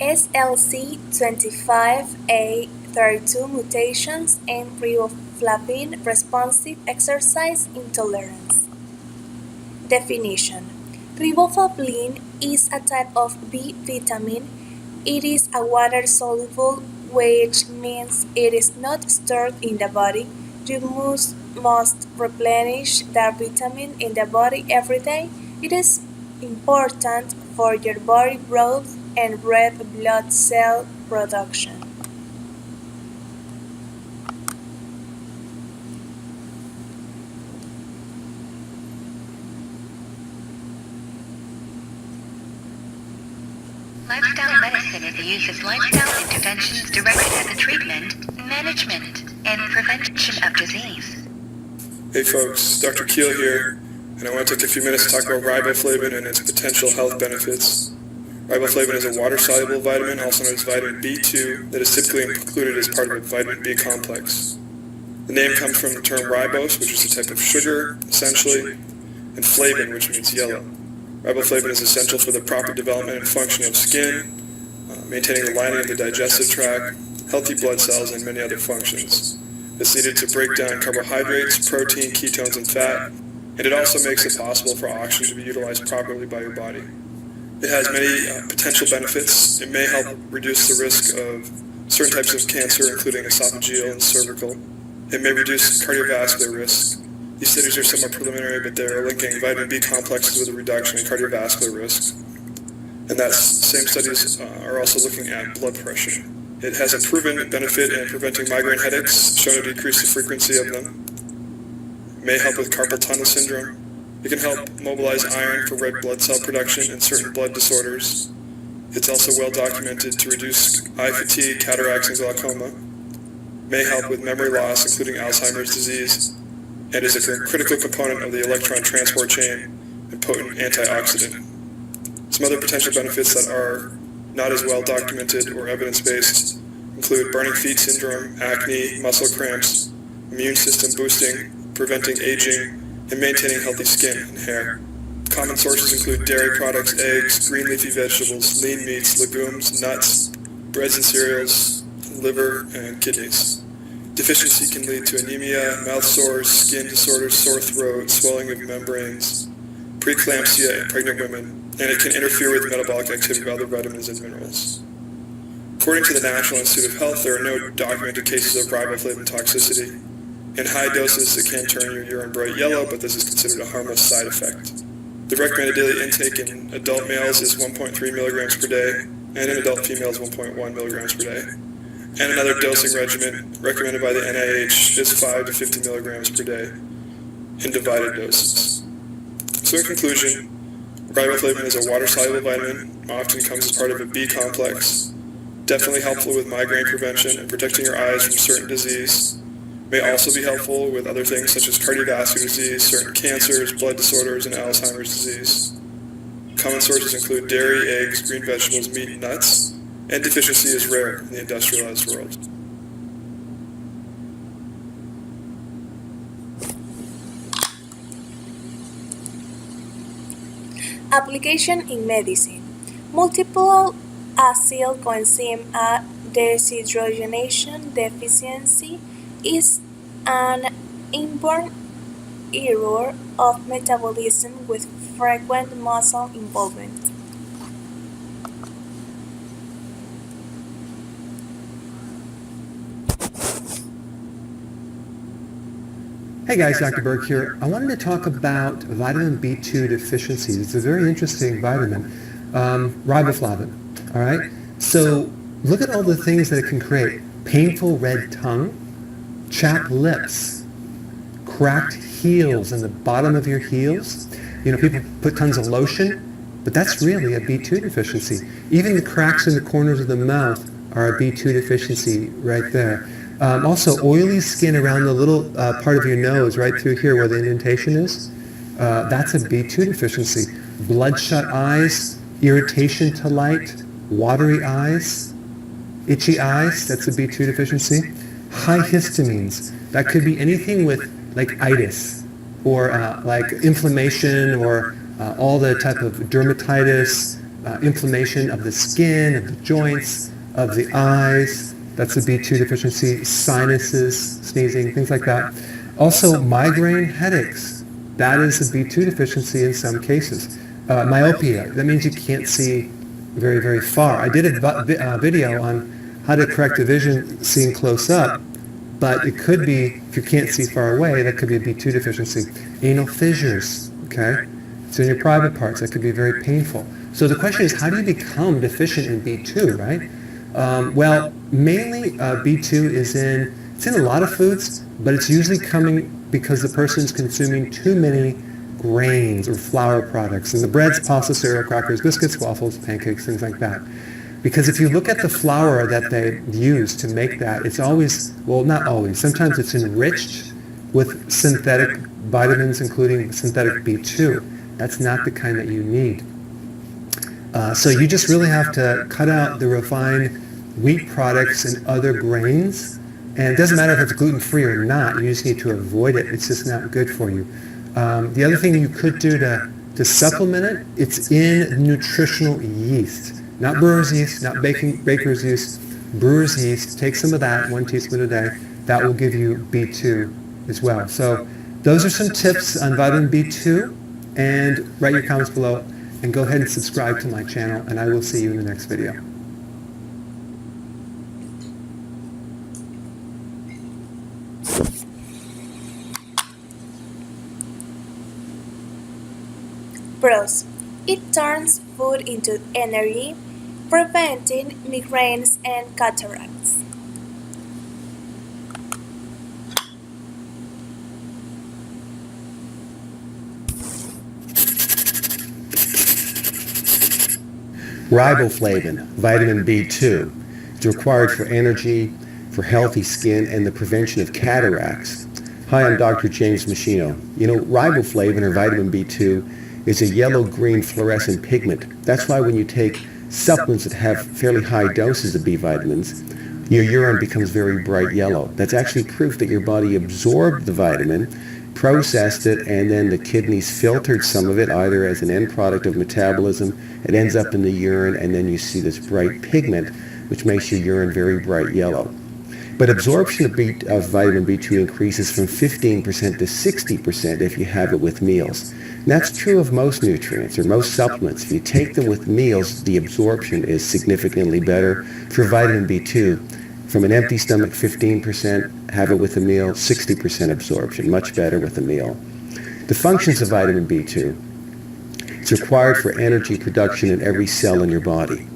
SLC25A32 mutations in riboflavin-responsive exercise intolerance. Definition: riboflavin is a type of B vitamin. It is a water-soluble, which means it is not stored in the body. You must replenish that vitamin in the body every day. It is important for your body growth and red blood cell production. Lifestyle medicine is the use of lifestyle interventions directed at the treatment, management, and prevention of disease. Hey folks, Dr. Keel here, and I want to take a few minutes to talk about riboflavin and its potential health benefits. Riboflavin is a water-soluble vitamin, also known as vitamin B2, that is typically included as part of a vitamin B complex. The name comes from the term ribose, which is a type of sugar, essentially, and flavin, which means yellow. Riboflavin is essential for the proper development and function of skin, maintaining the lining of the digestive tract, healthy blood cells, and many other functions. It's needed to break down carbohydrates, protein, ketones, and fat, and it also makes it possible for oxygen to be utilized properly by your body. It has many potential benefits. It may help reduce the risk of certain types of cancer, including esophageal and cervical. It may reduce cardiovascular risk. These studies are somewhat preliminary, but they're linking vitamin B complexes with a reduction in cardiovascular risk. And that same studies are also looking at blood pressure. It has a proven benefit in preventing migraine headaches, shown to decrease the frequency of them. It may help with carpal tunnel syndrome. It can help mobilize iron for red blood cell production in certain blood disorders. It's also well documented to reduce eye fatigue, cataracts, and glaucoma. It may help with memory loss, including Alzheimer's disease, and is a critical component of the electron transport chain and potent antioxidant. Some other potential benefits that are not as well documented or evidence-based include burning feet syndrome, acne, muscle cramps, immune system boosting, preventing aging, and maintaining healthy skin and hair. Common sources include dairy products, eggs, green leafy vegetables, lean meats, legumes, nuts, breads and cereals, liver, and kidneys. Deficiency can lead to anemia, mouth sores, skin disorders, sore throat, swelling of membranes, preeclampsia in pregnant women, and it can interfere with metabolic activity of other vitamins and minerals. According to the National Institute of Health, there are no documented cases of riboflavin toxicity. In high doses, it can turn your urine bright yellow, but this is considered a harmless side effect. The recommended daily intake in adult males is 1.3 milligrams per day, and in adult females 1.1 milligrams per day. And another dosing regimen recommended by the NIH is 5 to 50 milligrams per day in divided doses. So in conclusion, riboflavin is a water-soluble vitamin, often comes as part of a B complex, definitely helpful with migraine prevention and protecting your eyes from certain disease. May also be helpful with other things such as cardiovascular disease, certain cancers, blood disorders, and Alzheimer's disease. Common sources include dairy, eggs, green vegetables, meat, and nuts, and deficiency is rare in the industrialized world. Application in medicine. Multiple acyl coenzyme A dehydrogenation deficiency is an inborn error of metabolism with frequent muscle involvement. Hey guys, Dr. Berg here. I wanted to talk about vitamin B2 deficiencies. It's a very interesting vitamin, riboflavin, all right? So look at all the things that it can create. Painful red tongue, chapped lips, cracked heels in the bottom of your heels. You know, people put tons of lotion, but that's really a B2 deficiency. Even the cracks in the corners of the mouth are a B2 deficiency right there. Also, oily skin around the little part of your nose, right through here where the indentation is, that's a B2 deficiency. Bloodshot eyes, irritation to light, watery eyes, itchy eyes, that's a B2 deficiency. High histamines, that could be anything with like itis, or like inflammation, or all the type of dermatitis, inflammation of the skin, of the joints, of the eyes. That's a B2 deficiency. Sinuses, sneezing, things like that. Also, migraine headaches. That is a B2 deficiency in some cases. Myopia. That means you can't see very, very far. I did a video on how to correct the vision seeing close up, but it could be, if you can't see far away, that could be a B2 deficiency. Anal fissures, okay? So in your private parts, that could be very painful. So the question is, how do you become deficient in B2, right? Well, mainly B2 it's in a lot of foods, but it's usually coming because the person's consuming too many grains or flour products, and the breads, pasta, cereal, crackers, biscuits, waffles, pancakes, things like that. Because if you look at the flour that they use to make that, it's always, well, not always, sometimes it's enriched with synthetic vitamins, including synthetic B2. That's not the kind that you need. So you just really have to cut out the refined wheat products and other grains. And it doesn't matter if it's gluten-free or not, you just need to avoid it. It's just not good for you. The other thing you could do to supplement it, it's in nutritional yeast. Not brewer's yeast, not baker's yeast, brewer's yeast. Take some of that, 1 teaspoon a day. That will give you B2 as well. So those are some tips on vitamin B2. And write your comments below. And go ahead and subscribe to my channel. And I will see you in the next video. Pros. It turns food into energy, preventing migraines and cataracts. Riboflavin, vitamin B2, is required for energy, for healthy skin, and the prevention of cataracts. Hi, I'm Dr. James Machino. You know, riboflavin, or vitamin B2, is a yellow-green fluorescent pigment. That's why when you take supplements that have fairly high doses of B vitamins, your urine becomes very bright yellow. That's actually proof that your body absorbed the vitamin, processed it, and then the kidneys filtered some of it, either as an end product of metabolism. It ends up in the urine, and then you see this bright pigment, which makes your urine very bright yellow. But absorption of vitamin B2 increases from 15% to 60% if you have it with meals. And that's true of most nutrients or most supplements. If you take them with meals, the absorption is significantly better. For vitamin B2, from an empty stomach, 15%, have it with a meal, 60% absorption, much better with a meal. The functions of vitamin B2, it's required for energy production in every cell in your body.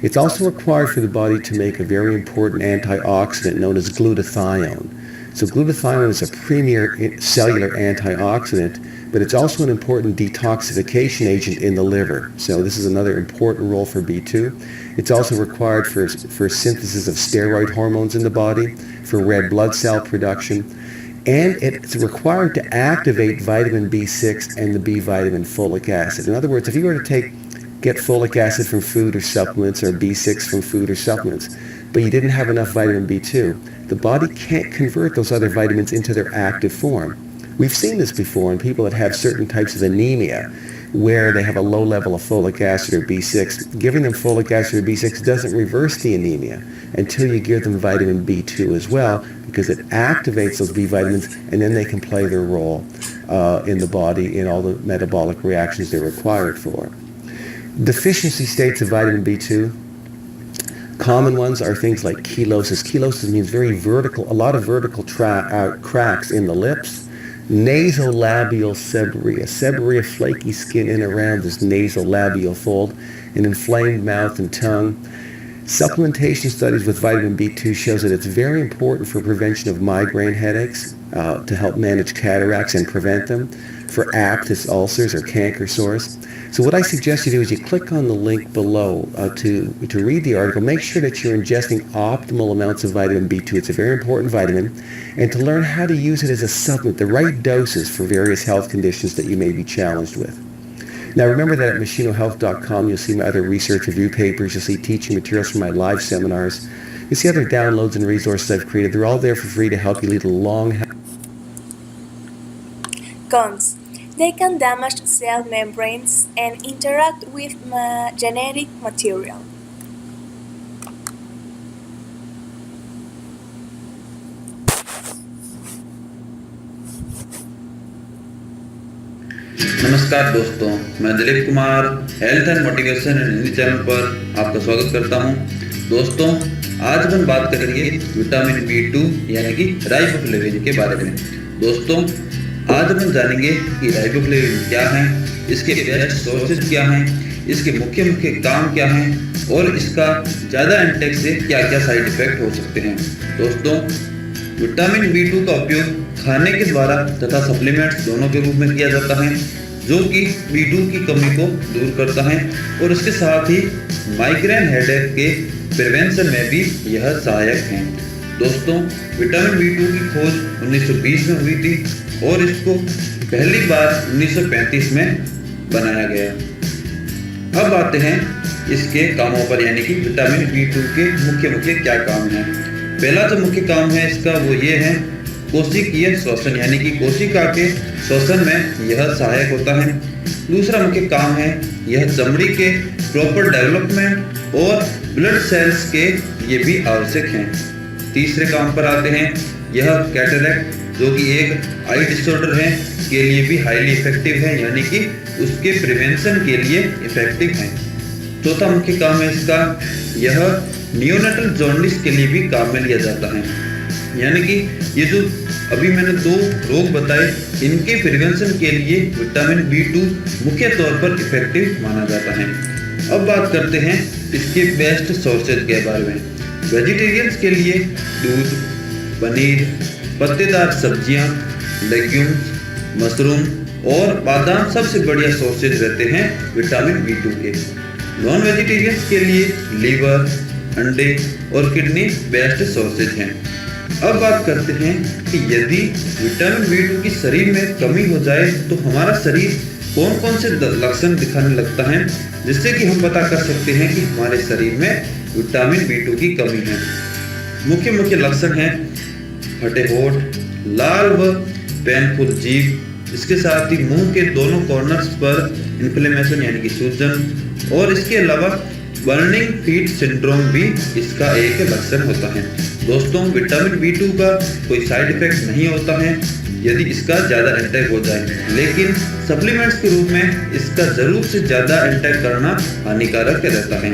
It's also required for the body to make a very important antioxidant known as glutathione. So glutathione is a premier cellular antioxidant, but it's also an important detoxification agent in the liver. So this is another important role for B2. It's also required for synthesis of steroid hormones in the body, for red blood cell production, and it's required to activate vitamin B6 and the B vitamin folic acid. In other words, if you were to get folic acid from food or supplements, or B6 from food or supplements, but you didn't have enough vitamin B2, the body can't convert those other vitamins into their active form. We've seen this before in people that have certain types of anemia, where they have a low level of folic acid or B6. Giving them folic acid or B6 doesn't reverse the anemia until you give them vitamin B2 as well, because it activates those B vitamins, and then they can play their role in the body in all the metabolic reactions they're required for. Deficiency states of vitamin B2, common ones are things like chelosis. Chelosis means very vertical, a lot of vertical cracks in the lips. Nasolabial seborrhea. Seborrhea, flaky skin in and around this nasolabial fold, an inflamed mouth and tongue. Supplementation studies with vitamin B2 shows that it's very important for prevention of migraine headaches, to help manage cataracts and prevent them, for aphthous ulcers or canker sores. So what I suggest you do is you click on the link below to read the article. Make sure that you're ingesting optimal amounts of vitamin B2. It's a very important vitamin. And to learn how to use it as a supplement, the right doses for various health conditions that you may be challenged with. Now remember that at machinohealth.com you'll see my other research review papers, you'll see teaching materials from my live seminars, you'll see other downloads and resources I've created. They're all there for free to help you lead a long, Cons. They can damage cell membranes and interact with genetic material. नमस्कार दोस्तों, मैं Dilip Kumar health and motivation and Hindi channel पर आपका स्वागत करता हूं। दोस्तों, आज हम बात करेंगे विटामिन B2 यानी कि राइबोफ्लेविन के बारे में। दोस्तों, आज हम जानेंगे कि राइबोफ्लेविन क्या है, इसके बेस्ट सोर्सेज क्या हैं, इसके मुख्य काम क्या हैं और इसका ज़्यादा इंटेक से क्या क्या साइड इफेक्ट हो सकते हैं। दोस्तों, विटामिन B2 का उपयोग खाने के द्वारा तथा सप्लीमेंट्स दोनों के रूप में किया जाता है, जो कि B2 की कमी को दूर करता है और इसके साथ ही माइग्रेन हेडेक के प्रिवेंशन में भी यह सहायक है। दोस्तों, विटामिन B2 की खोज 1920 में हुई थी और इसको पहली बार 1935 में बनाया गया। अब आते हैं इसके कामों पर, यानी कि विटामिन B2 के मुख्य क्या काम हैं। पहला जो मुख्य काम है इसका वो ये है कोशिकीय श्वसन, यानी कि कोशिका के श्वसन में यह सहायक होता है। दूसरा मुख्य काम है यह चमड़ी के प्रॉपर डेवलपमेंट और ब्लड सेल्स के ये भी आवश्यक हैं। तीसरे काम पर आते हैं, यह कैटरेक्ट जो कि एक आई डिसऑर्डर है के लिए भी हाईली इफेक्टिव है, यानी कि उसके प्रिवेंशन के लिए इफेक्टिव है। चौथा मुख्य काम है इसका, यह नियोनेटल जॉन्डिस के लिए भी काम में लिया जाता है, यानी कि ये जो अभी मैंने 2 रोग बताए इनके प्रिवेंशन के लिए विटामिन B2 मुख्य तौर पर इफेक्टिव माना जाता है। अब बात करते हैं इसके बेस्ट सोर्सेज के बारे में। वेजिटेरियंस के लिए दूध, पनीर, पत्तेदार सब्जियां, लेग्यूम्स, मशरूम और बादाम सबसे बढ़िया सोर्सेज रहते हैं विटामिन B2 के। नॉन वेजिटेरियंस के लिए लीवर, अंडे और किडनी बेस्ट सोर्सेज हैं। अब बात करते हैं कि यदि विटामिन B2 की शरीर में कमी हो जाए तो हमारा शरीर कौन कौन से लक्षण दिखाने लगता है, जिससे कि हम पता कर सकते हैं कि हमारे शरीर में विटामिन B2 की कमी है। मुख्य लक्षण हैं फटे होठ, लाल व पेनफुल जीभ, इसके साथ ही मुंह के दोनों कॉर्नर्स पर इन्फ्लेमेशन यानी कि सूजन, और इसके अलावा बर्निंग फीट सिंड्रोम भी इसका एक लक्षण होता है। दोस्तों, विटामिन B2 का कोई साइड इफेक्ट नहीं होता है यदि इसका ज़्यादा इंटेक हो जाए, लेकिन सप्लीमेंट्स के रूप में इसका ज़रूर से ज़्यादा इंटेक करना हानिकारक रहता है।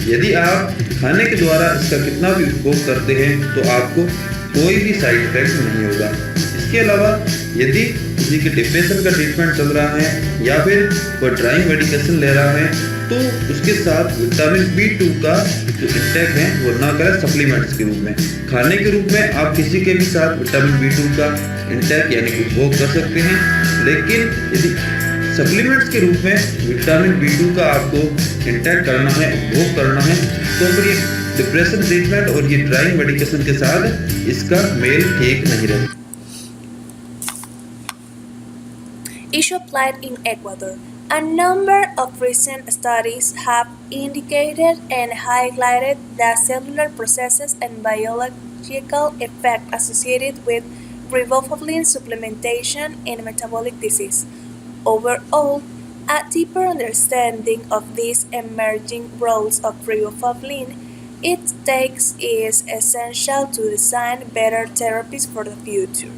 यदि आप खाने के द्वारा इसका कितना भी उपभोग करते हैं तो आपको कोई भी साइड इफेक्ट नहीं होगा। इसके अलावा यदि किसी के डिप्रेशन का ट्रीटमेंट चल रहा है या फिर कोई ड्राइंग मेडिकेशन ले रहा है तो उसके साथ विटामिन B2 का जो इंटेक है वो ना करें सप्लीमेंट्स के रूप में। खाने के रूप में आप किसी के भी साथ विटामिन B2 का इंटेक यानी कि उपभोग कर सकते हैं, लेकिन यदि सप्लीमेंट्स के रूप में विटामिन B2 का आपको इंटेक करना है, उपभोग करना है, तो फिर ये डिप्रेशन ट्रीटमेंट और ये ड्राइंग मेडिकेशन के साथ इसका मेल ठीक नहीं रहता। Issue applied in Ecuador. A number of recent studies have indicated and highlighted the cellular processes and biological effects associated with riboflavin supplementation in metabolic disease. Overall, a deeper understanding of these emerging roles of riboflavin its takes is essential to design better therapies for the future.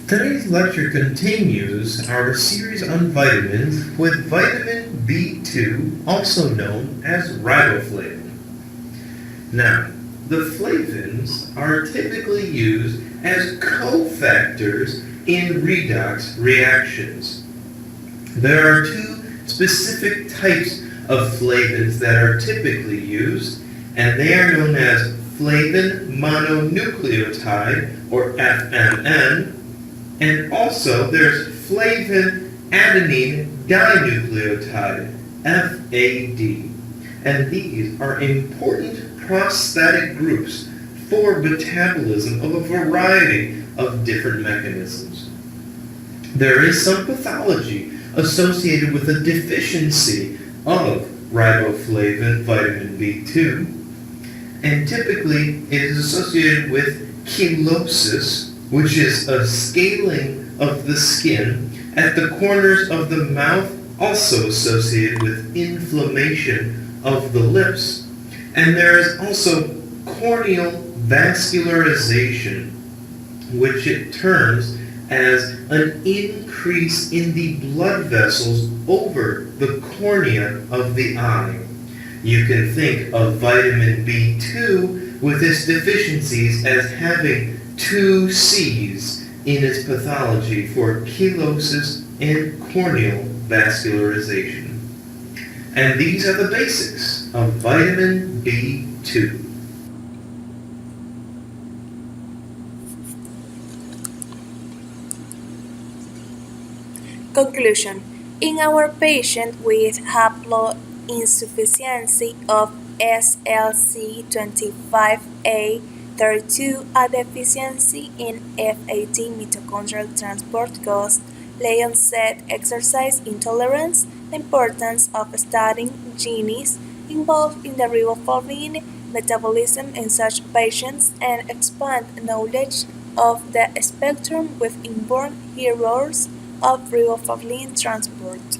Today's lecture continues our series on vitamins with vitamin B2, also known as riboflavin. Now, the flavins are typically used as cofactors in redox reactions. There are 2 specific types of flavins that are typically used, and they are known as flavin mononucleotide, or FMN, and also there's flavin adenine dinucleotide, FAD. And these are important prosthetic groups for metabolism of a variety of different mechanisms. There is some pathology associated with a deficiency of riboflavin vitamin B2, and typically it is associated with chelosis, which is a scaling of the skin at the corners of the mouth, also associated with inflammation of the lips. And there is also corneal vascularization, which it terms as an increase in the blood vessels over the cornea of the eye. You can think of vitamin B2 with its deficiencies as having two C's in its pathology for chelosis and corneal vascularization. And these are the basics of vitamin B2. Conclusion. In our patient with haploinsufficiency of SLC25A32, a deficiency in F18 mitochondrial transport caused late-onset exercise intolerance, the importance of studying genes involved in the riboflavin metabolism in such patients, and expand knowledge of the spectrum with inborn errors of riboflavin transport.